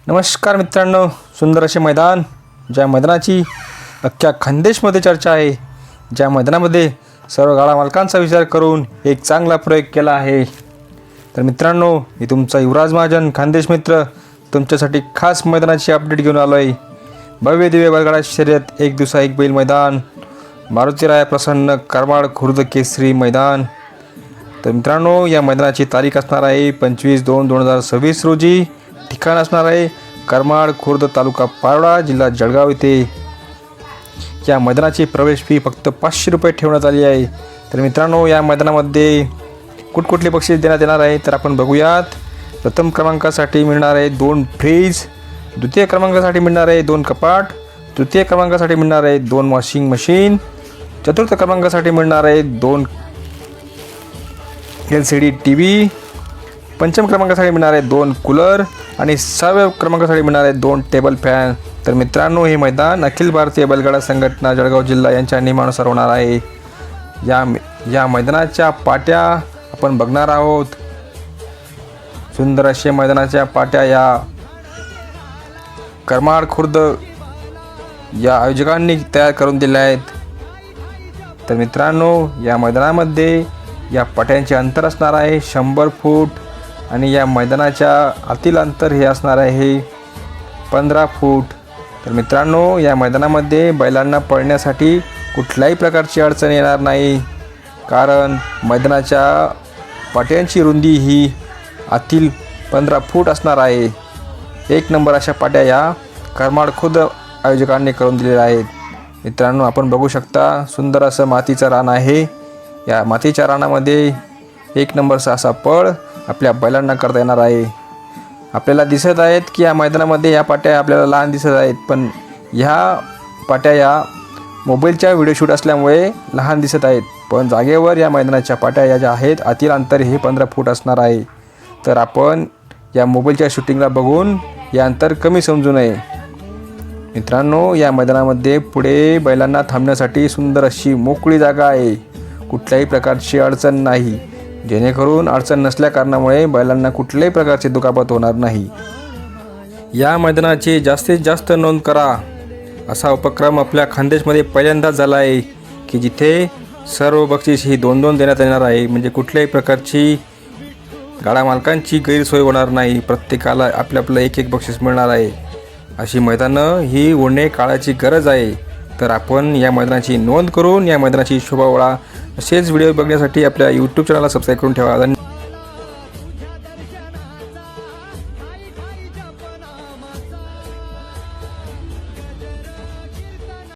नमस्कार मित्रांनो, सुंदर असे मैदान, ज्या मैदानाची अख्ख्या खानदेशमध्ये चर्चा आहे, ज्या मैदानामध्ये सर्व गाडा मालकांचा विचार करून एक चांगला प्रयोग केला आहे. तर मित्रांनो, मी तुमचा युवराज महाजन खानदेश मित्र तुमच्यासाठी खास मैदानाची अपडेट घेऊन आलो आहे. भव्य दिव्य बैलगाडा शर्यत, एक दिवसा एक बैल मैदान, मारुतीराय प्रसन्न करमाड खुर्द केसरी मैदान. तर मित्रांनो, या मैदानाची तारीख असणार आहे 25/2/2026 रोजी. ठिकाण असणार आहे करमाड खुर्द, तालुका पारोळा, जिल्हा जळगाव येथे. या मैदानाची प्रवेश फी फक्त 500 रुपये ठेवण्यात आली आहे. तर मित्रांनो, या मैदानामध्ये कुठकुठले बक्षीस देण्यात येणार आहे तर आपण बघूयात. प्रथम क्रमांकासाठी मिळणार आहे 2 फ्रीज, द्वितीय क्रमांकासाठी मिळणार आहे 2 कपाट, तृतीय क्रमांकासाठी मिळणार आहे 2 वॉशिंग मशीन, चतुर्थ क्रमांकासाठी मिळणार आहे 2 LCD TV, पंचम क्रमांकासाठी मिळणार आहे 2 कूलर आणि 6व्या क्रमांकासाठी मिळणार आहे 2 टेबल फॅन. तर मित्रांनो, हे मैदान अखिल भारतीय बैलगाडा संघटना जळगाव जिल्हा यांच्या नियमानुसार होणार आहे. या मैदानाच्या पाट्या आपण बघणार आहोत. सुंदर असे मैदानाच्या पाट्या या करमाड खुर्द या आयोजकांनी तयार करून दिल्या आहेत. तर मित्रांनो, या मैदानामध्ये या पाट्यांचे अंतर असणार आहे 100 फूट आणि या मैदानाच्या आतील अंतर हे असणार आहे 15 फूट. तर मित्रांनो, या मैदानामध्ये बैलांना पळण्यासाठी कुठल्याही प्रकारची अडचण येणार नाही, कारण मैदानाच्या पाट्यांची रुंदी ही आतील 15 फूट असणार आहे. एक नंबर अशा पाट्या या करमाड खुर्द आयोजकांनी करून दिलेल्या आहेत. मित्रांनो, आपण बघू शकता, सुंदर असं मातीचं रान आहे. या मातीच्या रानामध्ये एक नंबरचा असा पळ आपल्या बैलांना करता येणार आहे. आपल्याला दिसत आहेत की या मैदानामध्ये या पाट्या आपल्याला लहान दिसत आहेत, पण ह्या पाट्या या मोबाईलच्या व्हिडिओ शूट असल्यामुळे लहान दिसत आहेत, पण जागेवर या मैदानाच्या पाट्या या ज्या आहेत आतील अंतर हे 15 फूट असणार आहे. तर आपण या मोबाईलच्या शूटिंगला बघून या अंतर कमी समजू नये. मित्रांनो, या मैदानामध्ये पुढे बैलांना थांबण्यासाठी सुंदर अशी मोकळी जागा आहे. कुठल्याही प्रकारची अडचण नाही, जेणेकरून अडचण नसल्या कारणामुळे बैलांना कुठल्याही प्रकारची दुखापत होणार नाही. या मैदानाची जास्तीत जास्त नोंद करा असा उपक्रम आपल्या खानदेशमध्ये पहिल्यांदाच झाला आहे, की जिथे सर्व बक्षीस ही 2-2 देण्यात येणार आहे. म्हणजे कुठल्याही प्रकारची गाडा मालकांची गैरसोय होणार नाही, प्रत्येकाला आपलं एक बक्षीस मिळणार आहे. अशी मैदानं ही होणे काळाची गरज आहे. तर आपण या मैदानाची नोंद करून या मैदानाची शोभा ओळा. असेच व्हिडिओ बघण्यासाठी आपल्या यूट्यूब चॅनलला सबस्क्राईब करून ठेवा.